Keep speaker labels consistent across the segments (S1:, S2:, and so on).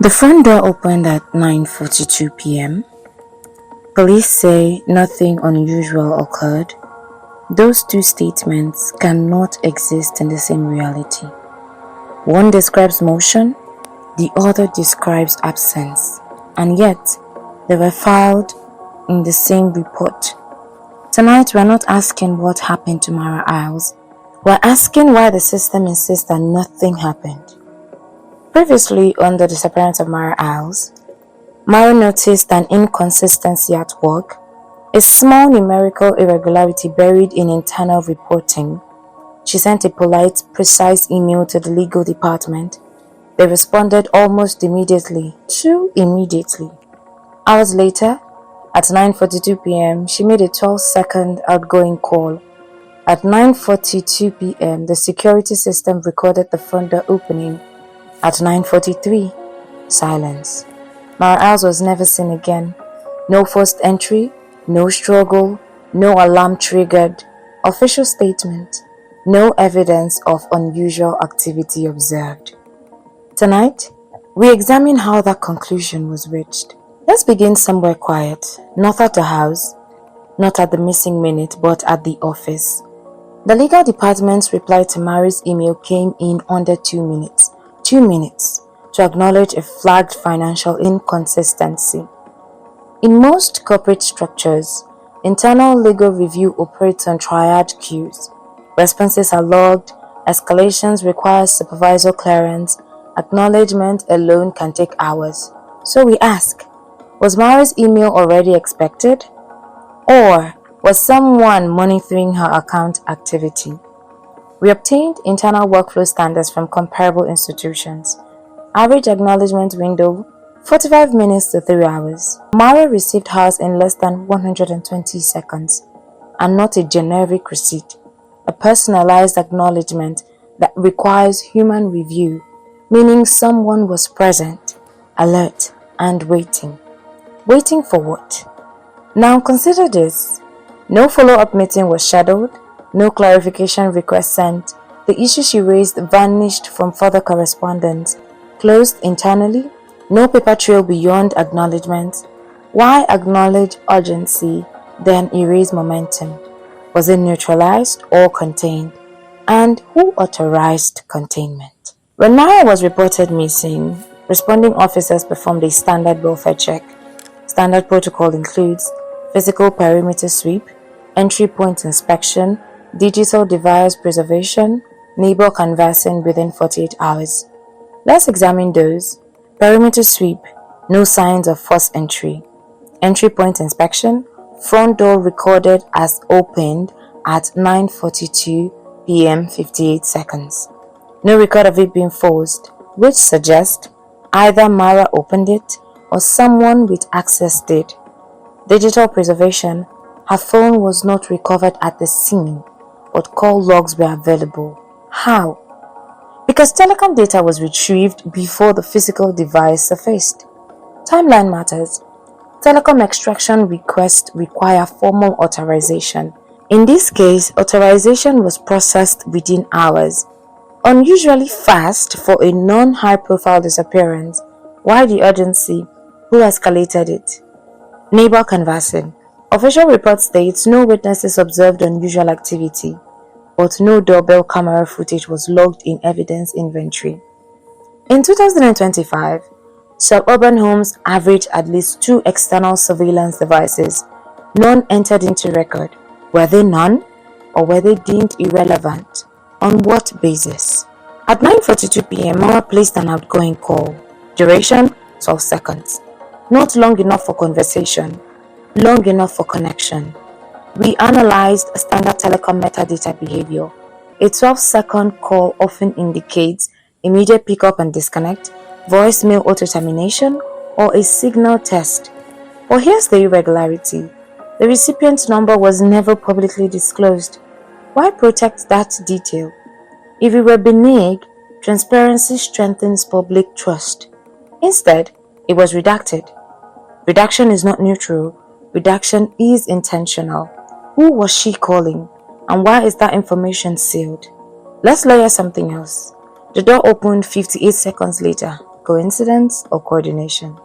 S1: The front door opened at 9:42 p.m. Police say nothing unusual occurred. Those two statements cannot exist in the same reality. One describes motion, the other describes absence, and yet they were filed in the same report. Tonight we're not asking what happened to Mara Isles, we're asking why the system insists that nothing happened. Previously on the disappearance of Mara Isles, Mara noticed an inconsistency at work, a small numerical irregularity buried in internal reporting. She sent a polite, precise email to the legal department. They responded almost immediately, too immediately. Hours later, at 9:42 p.m., she made a 12-second outgoing call. At 9:42 p.m., the security system recorded the front door opening. At 9:43, silence. Mara Isles was never seen again. No forced entry, no struggle, no alarm triggered, official statement, no evidence of unusual activity observed. Tonight, we examine how that conclusion was reached. Let's begin somewhere quiet, not at the house, not at the missing minute, but at the office. The legal department's reply to Mary's email came in under 2 minutes. 2 minutes to acknowledge a flagged financial inconsistency. In most corporate structures, internal legal review operates on triad queues. Responses are logged, escalations require supervisor clearance, acknowledgement alone can take hours. So we ask, was Mara's email already expected? Or was someone monitoring her account activity? We obtained internal workflow standards from comparable institutions. Average acknowledgement window, 45 minutes to 3 hours. Mara received hers in less than 120 seconds, and not a generic receipt, a personalized acknowledgement that requires human review, meaning someone was present, alert, and waiting. Waiting for what? Now consider this. No follow-up meeting was scheduled, no clarification request sent, the issue she raised vanished from further correspondence, closed internally, no paper trail beyond acknowledgement. Why acknowledge urgency, then erase momentum? Was it neutralized or contained? And who authorized containment? When Mara was reported missing, responding officers performed a standard welfare check. Standard protocol includes physical perimeter sweep, entry point inspection, digital device preservation, neighbor canvassing within 48 hours. Let's examine those. Perimeter sweep, no signs of forced entry. Entry point inspection, front door recorded as opened at 9:42 p.m. 58 seconds. No record of it being forced, which suggests either Mara opened it or someone with access did. Digital preservation, her phone was not recovered at the scene, but call logs were available. How? Because telecom data was retrieved before the physical device surfaced. Timeline matters. Telecom extraction requests require formal authorization. In this case, authorization was processed within hours. Unusually fast for a non-high-profile disappearance. Why the urgency? Who escalated it? Neighbor canvassing. Official report states no witnesses observed unusual activity, but no doorbell camera footage was logged in evidence inventory. In 2025, suburban homes average at least 2 external surveillance devices. None entered into record. Were they none, or were they deemed irrelevant? On what basis? At 9:42 p.m., Mara placed an outgoing call. Duration, 12 seconds. Not long enough for conversation, long enough for connection. We analyzed standard telecom metadata behavior. A 12-second call often indicates immediate pickup and disconnect, voicemail auto-termination, or a signal test. But here's the irregularity. The recipient's number was never publicly disclosed. Why protect that detail? If it were benign, transparency strengthens public trust. Instead, it was redacted. Redaction is not neutral. Redaction is intentional. Who was she calling? And why is that information sealed? Let's layer something else. The door opened 58 seconds later. coincidence, or coordination?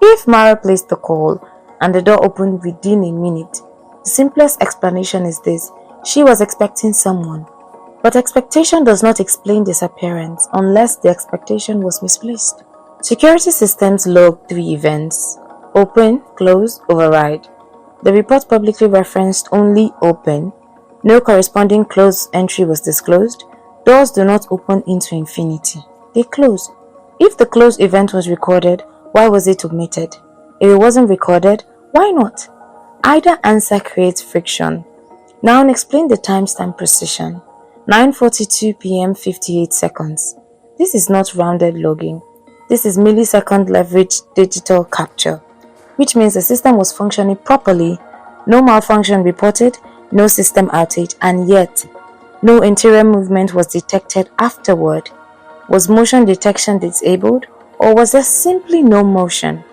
S1: If Mara placed the call and the door opened within a minute, the simplest explanation is this: she was expecting someone. But expectation does not explain disappearance unless the expectation was misplaced. Security systems log 3 events: open, close, override. The report publicly referenced only open. No corresponding close entry was disclosed. Doors do not open into infinity. They close. If the close event was recorded, why was it omitted? If it wasn't recorded, why not? Either answer creates friction. Now explain the timestamp precision. 9:42 p.m. 58 seconds. This is not rounded logging. This is millisecond leveraged digital capture, which means the system was functioning properly, no malfunction reported, no system outage, and yet no interior movement was detected afterward. Was motion detection disabled, or was there simply no motion?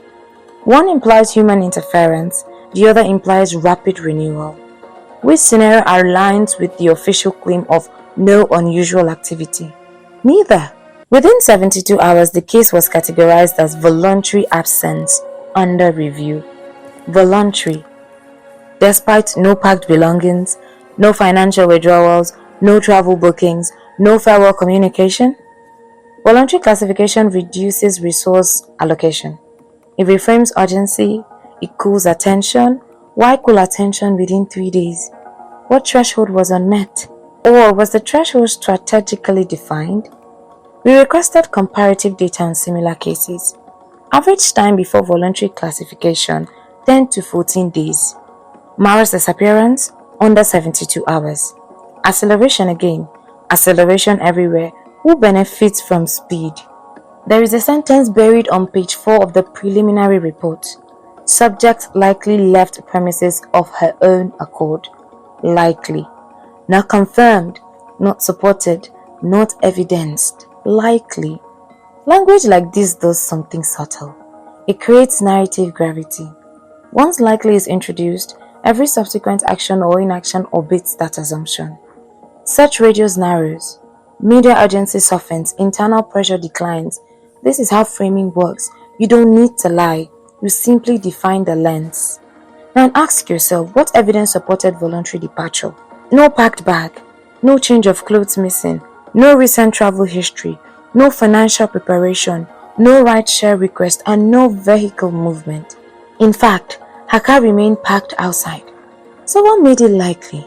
S1: One implies human interference, the other implies rapid renewal. Which scenario aligns with the official claim of no unusual activity? Neither. Within 72 hours, the case was categorized as voluntary absence under review. Voluntary. Despite no packed belongings, no financial withdrawals, no travel bookings, no farewell communication. Voluntary classification reduces resource allocation. It reframes urgency, it cools attention. Why cool attention within 3 days? What threshold was unmet? Or was the threshold strategically defined? We requested comparative data on similar cases. Average time before voluntary classification, 10 to 14 days. Mara's disappearance, under 72 hours. Acceleration again. Acceleration everywhere. Who benefits from speed? There is a sentence buried on page 4 of the preliminary report. Subject likely left premises of her own accord. Likely. Not confirmed, not supported, not evidenced. Likely. Language like this does something subtle. It creates narrative gravity. Once likely is introduced, every subsequent action or inaction obeys that assumption. Search radius narrows. Media urgency softens. Internal pressure declines. This is how framing works. You don't need to lie. You simply define the lens. Now ask yourself, what evidence supported voluntary departure? No packed bag. No change of clothes missing. No recent travel history. No financial preparation. No ride-share request. And no vehicle movement. In fact, her car remained parked outside. So what made it likely?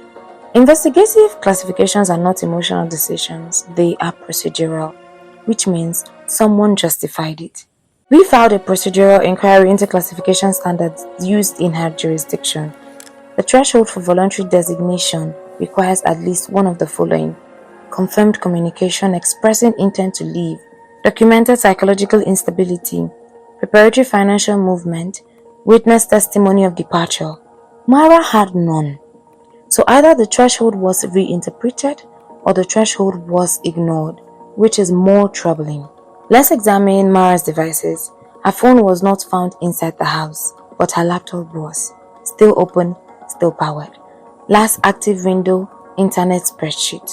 S1: Investigative classifications are not emotional decisions, they are procedural, which means someone justified it. We filed a procedural inquiry into classification standards used in her jurisdiction. The threshold for voluntary designation requires at least one of the following: confirmed communication expressing intent to leave, documented psychological instability, preparatory financial movement, witness testimony of departure. Mara had none. So either the threshold was reinterpreted or the threshold was ignored, which is more troubling. Let's examine Mara's devices. Her phone was not found inside the house, but her laptop was. Still open, still powered. Last active window, internet spreadsheet.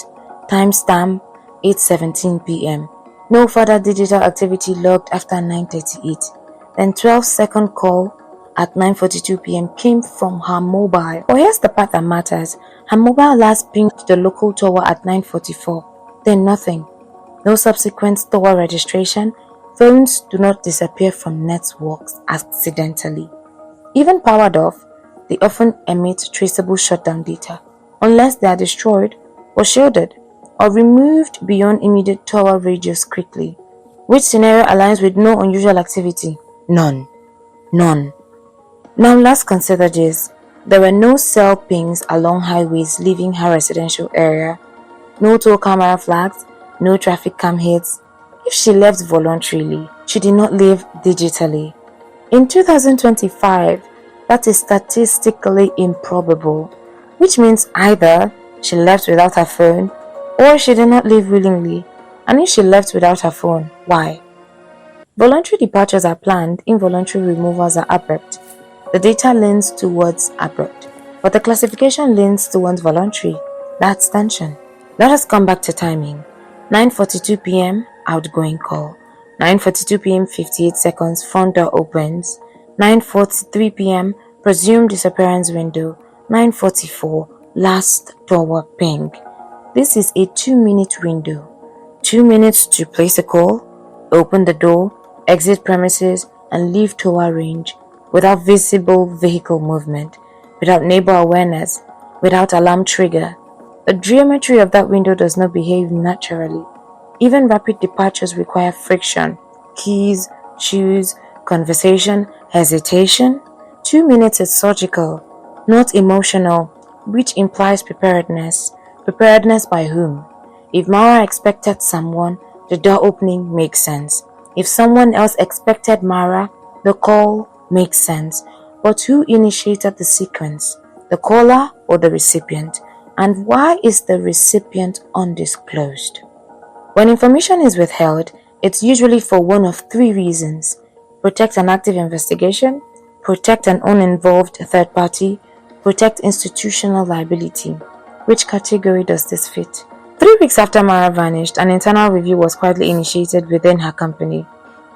S1: Timestamp 8:17 p.m. No further digital activity logged after 9:38. Then 12-second call at 9:42 p.m. came from her mobile. But here's the part that matters. Her mobile last pinged the local tower at 9:44. Then nothing. No subsequent tower registration. Phones do not disappear from networks accidentally. Even powered off, they often emit traceable shutdown data, unless they are destroyed or shielded or removed beyond immediate tower radius quickly. Which scenario aligns with no unusual activity? None. None. Now let's consider this. There were no cell pings along highways leaving her residential area, no toll camera flags, no traffic cam hits. If she left voluntarily, she did not leave digitally. In 2025, that is statistically improbable, which means either she left without her phone or she did not leave willingly. And if she left without her phone, why? Voluntary departures are planned, involuntary removals are abrupt. The data leans towards abrupt, but the classification leans towards voluntary. That's tension. Let us come back to timing. 9:42 p.m. outgoing call. 9:42 p.m. 58 seconds, front door opens. 9:43 p.m. presumed disappearance window. 9:44 last door ping. This is a 2-minute window. 2 minutes to place a call, open the door, exit premises, and leave tower range without visible vehicle movement, without neighbor awareness, without alarm trigger. The geometry of that window does not behave naturally. Even rapid departures require friction, keys, shoes, conversation, hesitation. 2 minutes is surgical, not emotional, which implies preparedness. Preparedness by whom? If Mara expected someone, the door opening makes sense. If someone else expected Mara, the call makes sense. But who initiated the sequence? The caller or the recipient? And why is the recipient undisclosed? When information is withheld, it's usually for one of 3 reasons: protect an active investigation, protect an uninvolved third party, protect institutional liability. Which category does this fit? 3 weeks after Mara vanished, an internal review was quietly initiated within her company.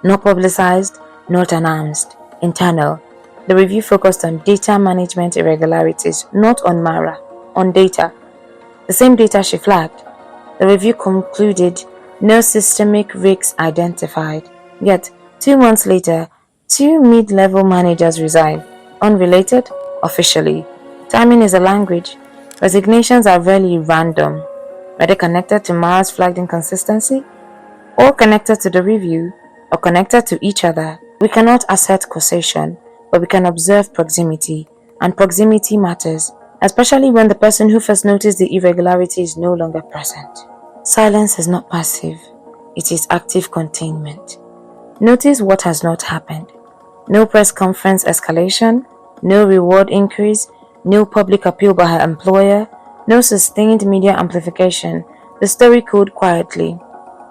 S1: Not publicized, not announced. Internal. The review focused on data management irregularities, not on Mara, on data. The same data she flagged. The review concluded no systemic risks identified. Yet, 2 months later, 2 mid-level managers resigned. Unrelated? Officially. Timing is a language. Resignations are rarely random. Are they connected to Mara's flagged inconsistency? Or connected to the review? Or connected to each other? We cannot assert causation, but we can observe proximity. And proximity matters, especially when the person who first noticed the irregularity is no longer present. Silence is not passive, it is active containment. Notice what has not happened. No press conference escalation, no reward increase, no public appeal by her employer, no sustained media amplification. The story cooled quietly.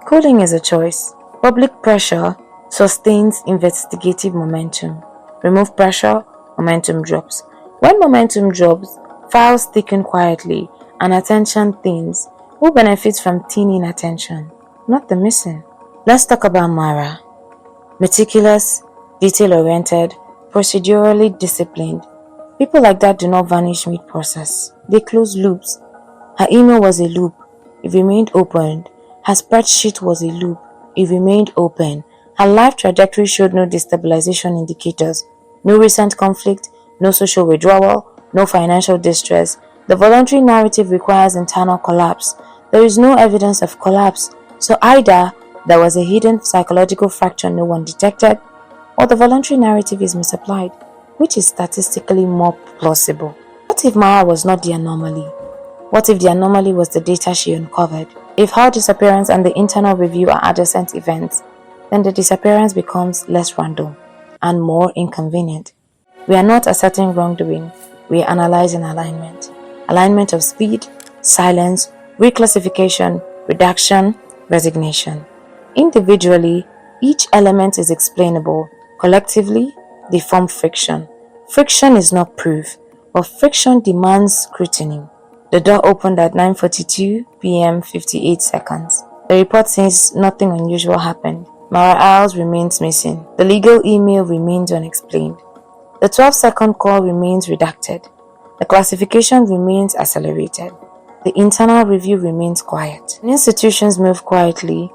S1: Cooling is a choice. Public pressure sustains investigative momentum. Remove pressure, momentum drops. When momentum drops, files thicken quietly and attention thins. Who benefits from thinning attention? Not the missing. Let's talk about Mara. Meticulous, detail-oriented, procedurally disciplined. People like that do not vanish mid-process. They close loops. Her email was a loop. It remained open. Her spreadsheet was a loop. It remained open. Her life trajectory showed no destabilization indicators. No recent conflict, no social withdrawal, no financial distress. The voluntary narrative requires internal collapse. There is no evidence of collapse. So either there was a hidden psychological fracture no one detected, or the voluntary narrative is misapplied, which is statistically more plausible. What if Mara was not the anomaly? What if the anomaly was the data she uncovered? If her disappearance and the internal review are adjacent events, then the disappearance becomes less random and more inconvenient. We are not asserting wrongdoing, we are analyzing alignment. Alignment of speed, silence, reclassification, redaction, resignation. Individually, each element is explainable. Collectively, they form friction. Friction is not proof, but friction demands scrutiny. The door opened at 9:42 p.m. 58 seconds. The report says nothing unusual happened. Mara Isles remains missing. The legal email remains unexplained. The 12-second call remains redacted. The classification remains accelerated. The internal review remains quiet. When institutions move quietly,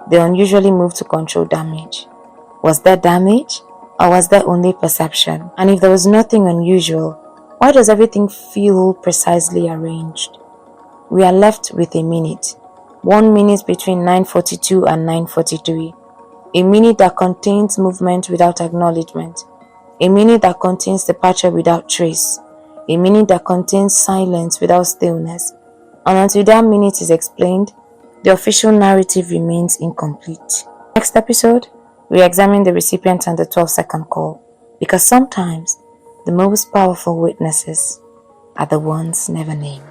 S1: they unusually move to control damage. Was there damage? Or was there only perception? And if there was nothing unusual, why does everything feel precisely arranged? We are left with a minute. 1 minute between 9:42 and 9:43. A minute that contains movement without acknowledgement. A minute that contains departure without trace. A minute that contains silence without stillness. And until that minute is explained, the official narrative remains incomplete. Next episode, we examine the recipient and the 12-second call, because sometimes the most powerful witnesses are the ones never named.